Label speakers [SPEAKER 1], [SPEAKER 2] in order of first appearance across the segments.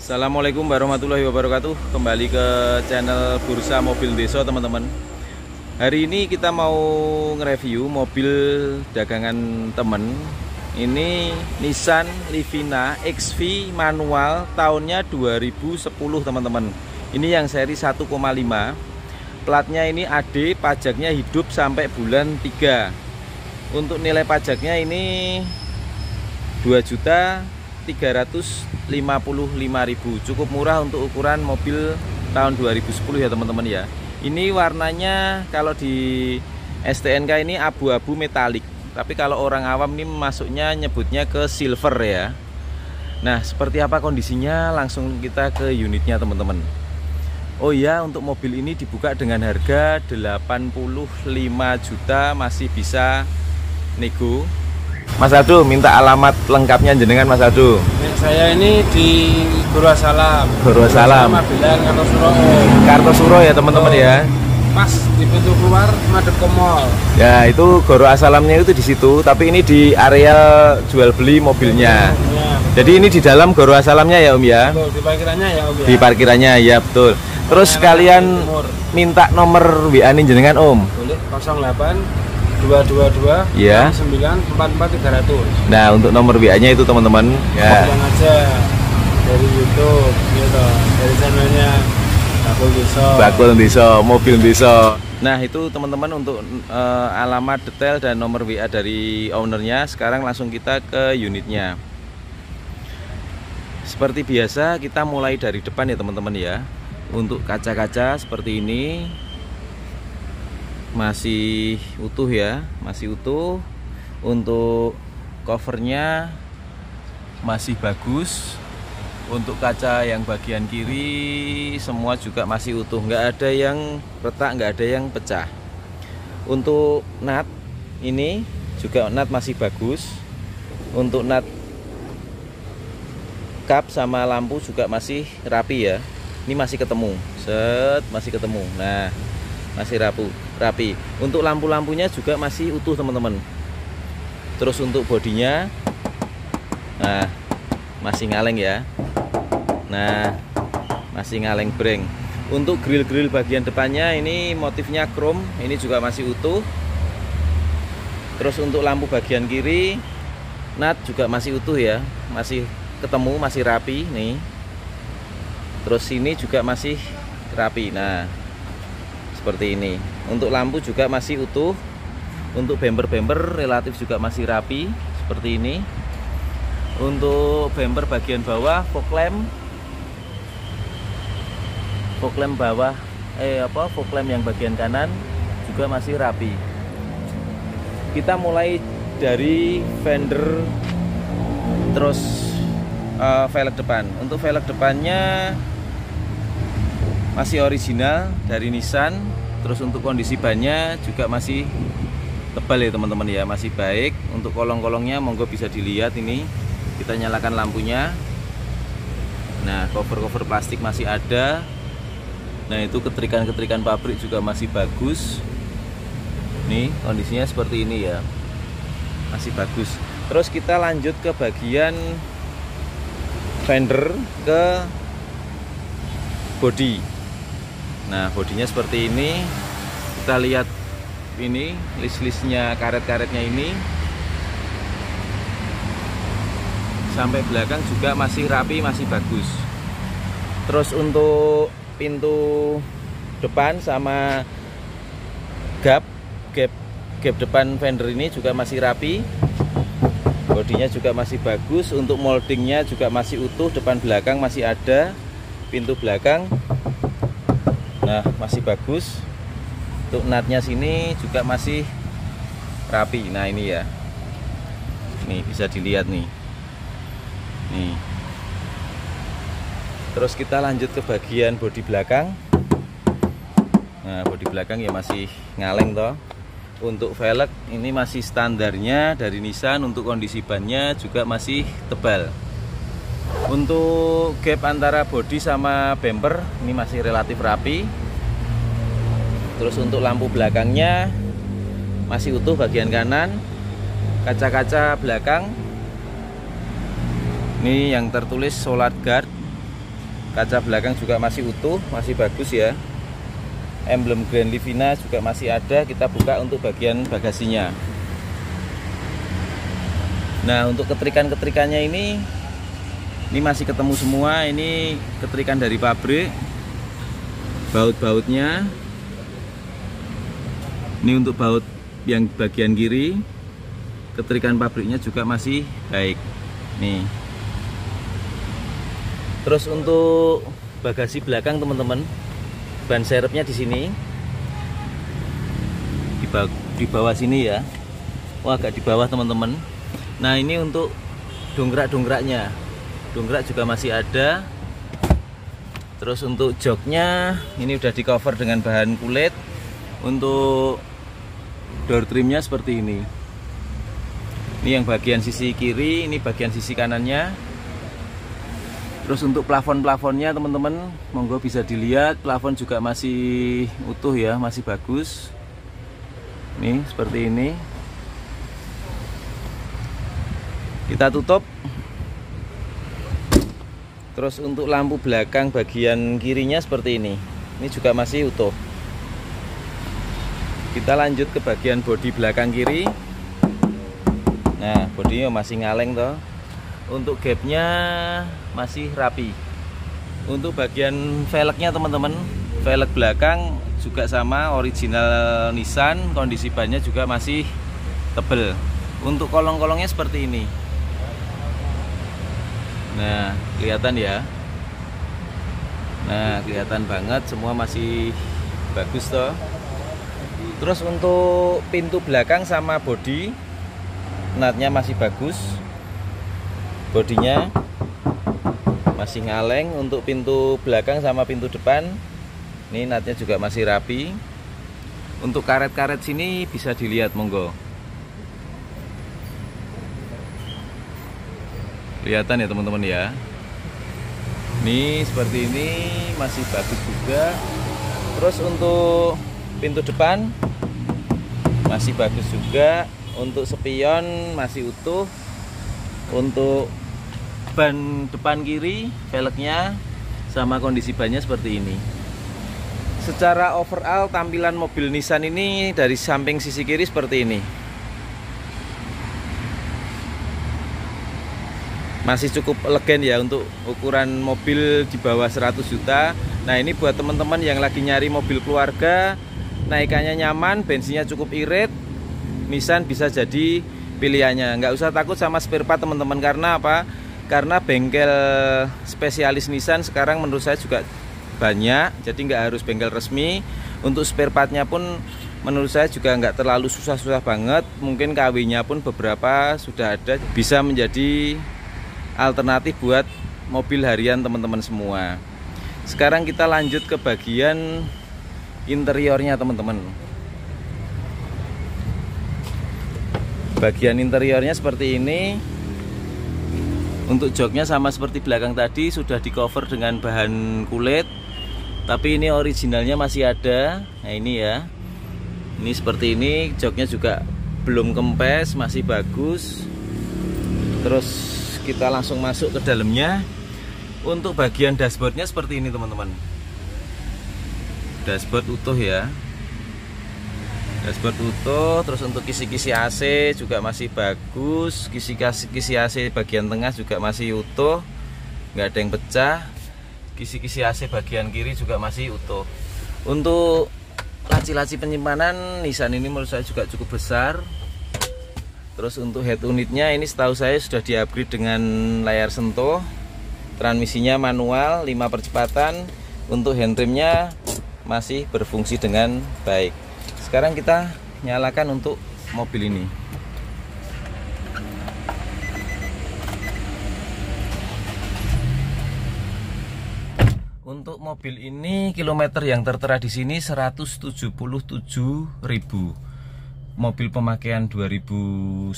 [SPEAKER 1] Assalamualaikum warahmatullahi wabarakatuh. Kembali ke channel Bursa Mobil Desa, teman-teman. Hari ini kita mau nge-review mobil dagangan temen. Ini Nissan Livina XV manual, tahunnya 2010, teman-teman. Ini yang seri 1,5. Platnya ini AD, pajaknya hidup sampai bulan 3. Untuk nilai pajaknya ini 2.355.000, cukup murah untuk ukuran mobil tahun 2010 ya teman-teman ya. Ini warnanya kalau di STNK ini abu-abu metalik, tapi kalau orang awam ini masuknya nyebutnya ke silver ya. Nah, seperti apa kondisinya, langsung kita ke unitnya teman-teman. Oh iya, untuk mobil ini dibuka dengan harga 85 juta, masih bisa nego. Mas Adu, minta alamat lengkapnya jenengan, Mas Adu.
[SPEAKER 2] Saya ini di Gorosalam.
[SPEAKER 1] Gorosalam.
[SPEAKER 2] Bilang Kartosuro.
[SPEAKER 1] Kartosuro ya teman-teman ya.
[SPEAKER 2] Pas di pintu keluar madep ke mall.
[SPEAKER 1] Ya, itu Gorosalamnya itu di situ, tapi ini di area jual beli mobilnya.
[SPEAKER 2] Ya,
[SPEAKER 1] jadi ini di dalam Gorosalamnya ya Om ya.
[SPEAKER 2] betul, di parkirannya ya Om ya.
[SPEAKER 1] Di parkirannya ya, betul. Terus kalian minta nomor WA nih jenengan Om.
[SPEAKER 2] Boleh, 08 222
[SPEAKER 1] ya.
[SPEAKER 2] 944 300.
[SPEAKER 1] Nah, untuk nomor WA-nya itu teman-teman ya.
[SPEAKER 2] Bilang aja dari YouTube gitu, dari channelnya Bakul Desa,
[SPEAKER 1] Mobil Desa. Nah, itu teman-teman untuk alamat detail dan nomor WA dari ownernya. Sekarang langsung kita ke unitnya. Seperti biasa kita mulai dari depan ya teman-teman ya. Untuk kaca-kaca seperti ini masih utuh ya, masih utuh. Untuk covernya masih bagus. Untuk kaca yang bagian kiri semua juga masih utuh, nggak ada yang retak, nggak ada yang pecah. Untuk nut ini juga nut masih bagus. Untuk nut kap sama lampu juga masih rapi ya. Ini masih ketemu, masih ketemu. Nah, masih rapi. Untuk lampu-lampunya juga masih utuh teman-teman. Terus untuk bodinya, nah masih ngaleng ya. Nah, masih ngaleng breng. Untuk grill-grill bagian depannya ini motifnya chrome, ini juga masih utuh. Terus untuk lampu bagian kiri, nut juga masih utuh ya, masih ketemu, masih rapi nih. Terus sini juga masih rapi. Nah, seperti ini. Untuk lampu juga masih utuh. Untuk bumper-bumper relatif juga masih rapi seperti ini. Untuk bumper bagian bawah, fog lamp bawah fog lamp yang bagian kanan juga masih rapi. Kita mulai dari fender, terus velg depan. Untuk velg depannya masih original dari Nissan. Terus untuk kondisi bannya juga masih tebal ya teman-teman ya, masih baik. Untuk kolong-kolongnya monggo bisa dilihat ini. Kita nyalakan lampunya. Nah, cover-cover plastik masih ada. Nah, itu ketrikan-ketrikan pabrik juga masih bagus. Nih, kondisinya seperti ini ya. Masih bagus. Terus kita lanjut ke bagian fender, ke body. Nah, bodinya seperti ini. Kita lihat ini list-listnya, karet-karetnya ini. Sampai belakang juga masih rapi, masih bagus. Terus untuk pintu depan sama gap depan fender ini juga masih rapi. Bodinya juga masih bagus. Untuk moldingnya juga masih utuh, depan belakang masih ada. Pintu belakang, nah masih bagus. Untuk nutnya sini juga masih rapi. Nah, ini ya, nih bisa dilihat nih. Terus kita lanjut ke bagian bodi belakang. Nah, bodi belakang ya masih ngaleng toh. Untuk velg ini masih standarnya dari Nissan. Untuk kondisi bannya juga masih tebal. Untuk gap antara bodi sama bumper ini masih relatif rapi. Terus untuk lampu belakangnya masih utuh bagian kanan. Kaca-kaca belakang Ini yang tertulis Solar Guard Kaca belakang juga masih utuh, masih bagus ya. Emblem Grand Livina juga masih ada. Kita buka untuk bagian bagasinya. Nah, untuk ketrikan-ketrikannya ini masih ketemu semua. Ini ketrikan dari pabrik. Baut-bautnya ini untuk baut yang bagian kiri, ketrikan pabriknya juga masih baik nih. Terus untuk bagasi belakang teman-teman, ban serepnya di sini, di bawah sini ya. Wah, agak di bawah teman-teman. Nah, ini untuk dongkrak-dongkraknya, dongkrak juga masih ada. Terus untuk joknya ini udah di cover dengan bahan kulit. Untuk door trimnya seperti ini. Ini yang bagian sisi kiri, ini bagian sisi kanannya. Terus untuk plafon-plafonnya teman-teman, monggo bisa dilihat, plafon juga masih utuh ya, masih bagus. Nih seperti ini. Kita tutup. Terus untuk lampu belakang bagian kirinya seperti ini. Ini juga masih utuh. Kita lanjut ke bagian bodi belakang kiri. Nah, bodinya masih ngaleng toh. Untuk gapnya masih rapi. Untuk bagian velgnya teman-teman, velg belakang juga sama, original Nissan. Kondisi bannya juga masih tebel. Untuk kolong-kolongnya seperti ini. Nah, kelihatan ya. Nah, kelihatan banget, semua masih bagus toh. Terus untuk pintu belakang sama bodi, natnya masih bagus. Bodinya masih ngaleng. Untuk pintu belakang sama pintu depan, ini natnya juga masih rapi. Untuk karet-karet sini bisa dilihat, monggo. Kelihatan ya teman-teman ya. Ini seperti ini masih bagus juga. Terus untuk pintu depan masih bagus juga. Untuk spion masih utuh. Untuk ban depan kiri, velgnya sama kondisi bannya seperti ini. Secara overall tampilan mobil Nissan ini dari samping sisi kiri seperti ini. Masih cukup elegan ya untuk ukuran mobil di bawah 100 juta. Nah, ini buat teman-teman yang lagi nyari mobil keluarga, naikannya nyaman, bensinnya cukup irit, Nissan bisa jadi pilihannya. Nggak usah takut sama spare part teman-teman. Karena apa? Karena bengkel spesialis Nissan sekarang menurut saya juga banyak. Jadi nggak harus bengkel resmi. Untuk spare partnya pun menurut saya juga nggak terlalu susah-susah banget. Mungkin KW-nya pun beberapa sudah ada. Bisa menjadi alternatif buat mobil harian teman-teman semua. Sekarang kita lanjut ke bagian interiornya teman-teman. Bagian interiornya seperti ini. Untuk joknya sama seperti belakang tadi, sudah di cover dengan bahan kulit. Tapi ini originalnya masih ada. Nah, ini ya. Ini seperti ini, joknya juga belum kempes, masih bagus. Terus kita langsung masuk ke dalamnya. Untuk bagian dashboardnya seperti ini teman-teman. Dashboard utuh ya. Dashboard utuh. Terus untuk kisi-kisi AC juga masih bagus. Kisi-kisi AC bagian tengah juga masih utuh, nggak ada yang pecah. Kisi-kisi AC bagian kiri juga masih utuh. Untuk laci-laci penyimpanan Nissan ini menurut saya juga cukup besar. Terus untuk head unitnya ini setahu saya sudah di-upgrade dengan layar sentuh. Transmisinya manual 5 percepatan. Untuk handremnya masih berfungsi dengan baik. Sekarang kita nyalakan untuk mobil ini. Untuk mobil ini kilometer yang tertera di sini 177.000. Mobil pemakaian 2010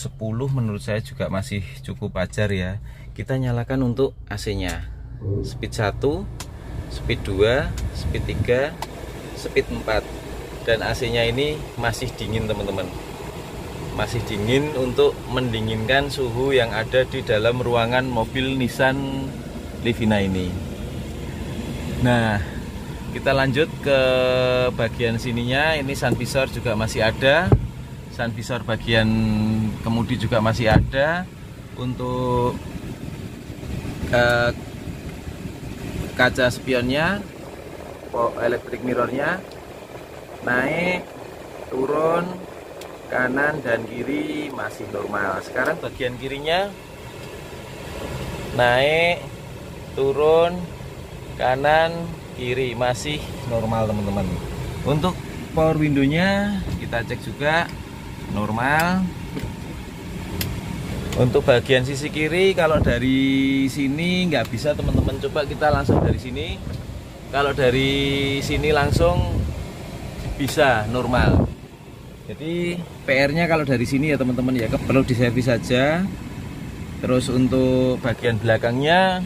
[SPEAKER 1] menurut saya juga masih cukup wajar ya. Kita nyalakan untuk AC-nya. Speed 1, speed 2, speed 3, speed 4. Dan AC-nya ini masih dingin teman-teman. Masih dingin untuk mendinginkan suhu yang ada di dalam ruangan mobil Nissan Livina ini. Nah, kita lanjut ke bagian sininya. Ini sun visor juga masih ada. Sun visor bagian kemudi juga masih ada. Untuk kaca spionnya, electric mirrornya, naik, turun, kanan dan kiri masih normal. Sekarang bagian kirinya naik, turun, kanan, kiri masih normal teman-teman. Untuk power window-nya kita cek juga normal. Untuk bagian sisi kiri, kalau dari sini nggak bisa teman-teman, coba kita langsung dari sini. Kalau dari sini langsung bisa normal. Jadi PR-nya kalau dari sini ya teman-teman ya, perlu diservis saja. Terus untuk bagian belakangnya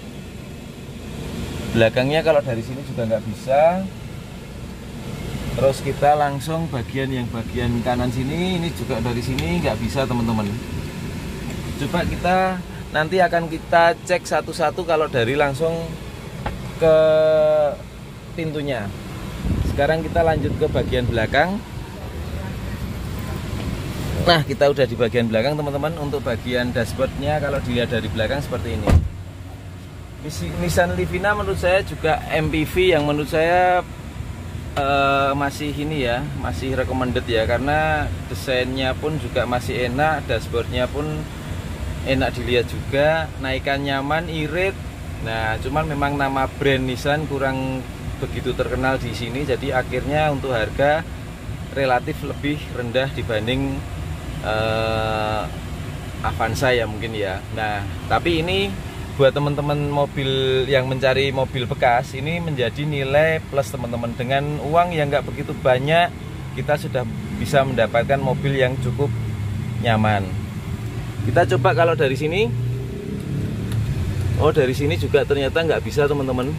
[SPEAKER 1] kalau dari sini juga nggak bisa. Terus kita langsung bagian kanan sini, ini juga dari sini nggak bisa teman-teman. Coba kita nanti akan kita cek satu-satu kalau dari langsung ke pintunya. Sekarang kita lanjut ke bagian belakang. Nah, kita udah di bagian belakang teman-teman. Untuk bagian dashboardnya kalau dilihat dari belakang seperti ini. Nissan Livina menurut saya juga MPV yang menurut saya masih ini ya, masih recommended ya, karena desainnya pun juga masih enak, dashboardnya pun enak dilihat juga, naikan nyaman, irit. Nah, cuman memang nama brand Nissan kurang begitu terkenal di sini, jadi akhirnya untuk harga relatif lebih rendah dibanding Avanza ya mungkin ya. Nah, tapi ini buat teman-teman mobil yang mencari mobil bekas, ini menjadi nilai plus teman-teman. Dengan uang yang nggak begitu banyak, kita sudah bisa mendapatkan mobil yang cukup nyaman. Kita coba kalau dari sini. Oh, dari sini juga ternyata nggak bisa teman-teman.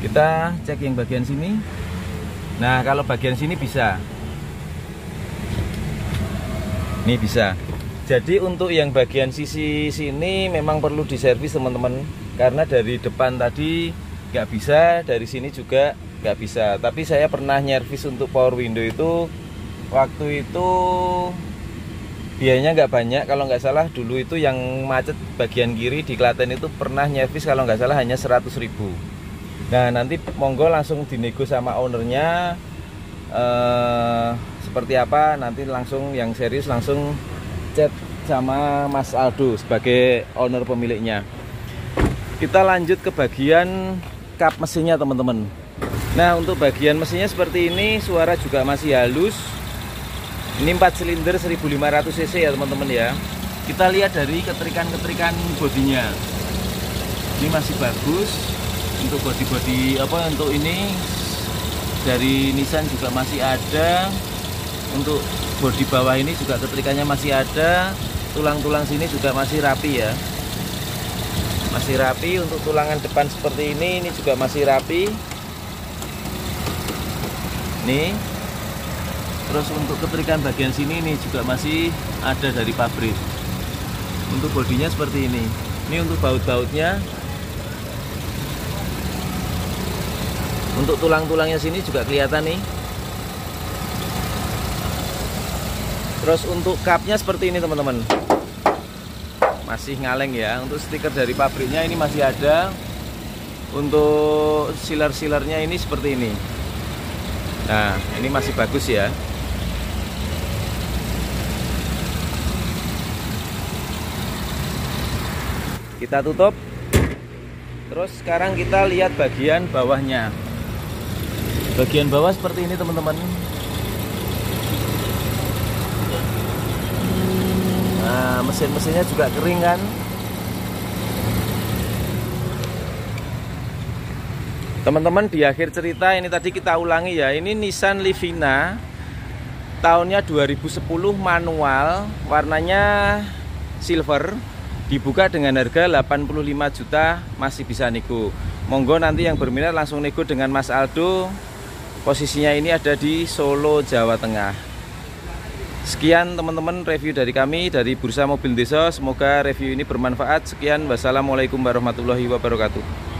[SPEAKER 1] Kita cek yang bagian sini. Nah, kalau bagian sini bisa. Ini bisa. Jadi untuk yang bagian sisi sini memang perlu diservis teman-teman, karena dari depan tadi nggak bisa, dari sini juga nggak bisa. Tapi saya pernah nyervis untuk power window itu, waktu itu biayanya nggak banyak, kalau nggak salah dulu itu yang macet bagian kiri di Klaten itu pernah nyervis kalau nggak salah hanya 100.000. Nah, nanti monggo langsung dinego sama ownernya seperti apa, nanti langsung yang serius langsung chat sama Mas Aldo sebagai owner pemiliknya. Kita lanjut ke bagian kap mesinnya teman-teman. Nah, untuk bagian mesinnya seperti ini, suara juga masih halus. Ini 4 silinder 1500 cc ya teman-teman ya. Kita lihat dari keterikan-keterikan bodinya. Ini masih bagus. Untuk bodi-bodi untuk ini dari Nissan juga masih ada. Untuk bodi bawah ini juga keterikannya masih ada. Tulang-tulang sini juga masih rapi ya. Masih rapi. Untuk tulangan depan seperti ini juga masih rapi. Nih. Terus untuk keterikan bagian sini ini juga masih ada dari pabrik. Untuk bodinya seperti ini. Ini untuk baut-bautnya. Untuk tulang-tulangnya sini juga kelihatan nih. Terus untuk kapnya seperti ini teman-teman. Masih ngaleng ya. Untuk stiker dari pabriknya ini masih ada. Untuk sealer-sealernya ini seperti ini. Nah, ini masih bagus ya. Kita tutup. Terus sekarang kita lihat bagian bawahnya. Bagian bawah seperti ini teman-teman. Nah, mesin-mesinnya juga kering kan. Teman-teman, di akhir cerita ini tadi kita ulangi ya. Ini Nissan Livina tahunnya 2010, manual, warnanya silver. Dibuka dengan harga 85 juta, masih bisa nego. Monggo nanti yang berminat langsung nego dengan Mas Aldo. Posisinya ini ada di Solo, Jawa Tengah. Sekian teman-teman review dari kami dari Bursa Mobil Desa. Semoga review ini bermanfaat. Sekian, wassalamualaikum warahmatullahi wabarakatuh.